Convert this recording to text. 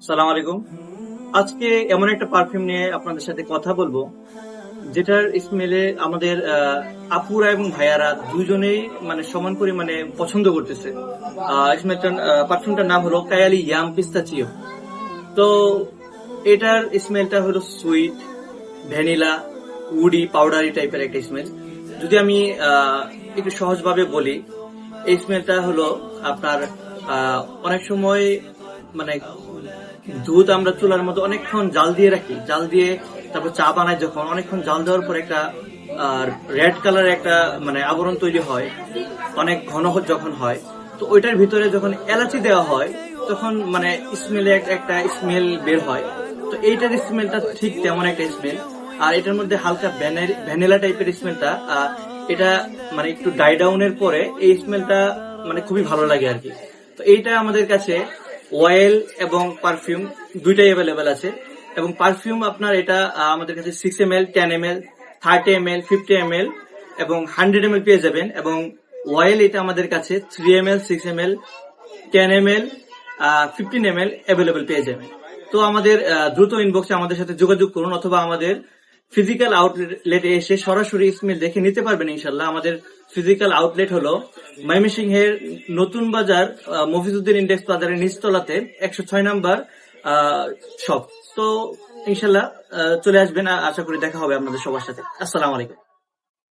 সালাম আলাইকুম। আজকে এমন একটা পারফিউম নিয়ে আপনাদের সাথে কথা বলবো, যেটার স্মেলে আমাদের আপুরা এবং ভাইয়ারা দুজনেই মানে সমান পরিমাণে পছন্দ করতেছে। পারফিউমটার নাম হলো কায়ালি ইয়াম পিস্তাচিও। তো এটার স্মেলটা হলো সুইট, ভ্যানিলা, উডি, পাউডারি টাইপের একটা স্মেল। যদি আমি একটু সহজভাবে বলি, এই স্মেলটা হলো আপনার অনেক সময় মানে দুধ আমরা চুলার মধ্যে অনেকক্ষণ জাল দিয়ে রাখি, জাল দিয়ে তারপর চা বানাই, যখন অনেকক্ষণ জাল দেওয়ার পর একটা রেড কালারের একটা মানে আবরণ তৈরি হয়, অনেক ঘন যখন হয়, তো ওইটার ভিতরে যখন এলাচি দেওয়া হয় তখন মানে স্মেলে একটা স্মেল বের হয়। তো এইটার স্মেলটা ঠিক তেমন একটা স্মেল। আর এটার মধ্যে হালকা ভ্যানিলা টাইপের স্মেলটা, এটা মানে একটু ডাই ডাউনের পরে এই স্মেলটা মানে খুবই ভালো লাগে আর কি। তো এইটা আমাদের কাছে অয়েল এবং পারফিউম দুইটাই অ্যাভেলেবেল আছে। এবং পারফিউম আপনার এটা আমাদের কাছে 6 ml, 10 ml, 30 ml, 50 ml এবং 100 ml পেয়ে যাবেন। এবং অয়েল এটা আমাদের কাছে 3 ml, 6 ml, 10 ml, 15 ml available পেয়ে যাবেন। তো আমাদের দ্রুত ইনবক্সে আমাদের সাথে যোগাযোগ করুন, অথবা আমাদের ফিজিক্যাল আউটলেটে এসে সরাসরি স্মেল দেখে নিতে পারবেন ইনশাল্লাহ। আমাদের ফিজিক্যাল আউটলেট হলো ময়মনসিংহের নতুন বাজার, মফিজউদ্দিন ইন্ডেক্স বাজারের নিচতলাতে 106 নম্বর শপ। তো ইনশাল্লাহ চলে আসবেন, আশা করি দেখা হবে আপনাদের সবার সাথে। আসসালামু আলাইকুম।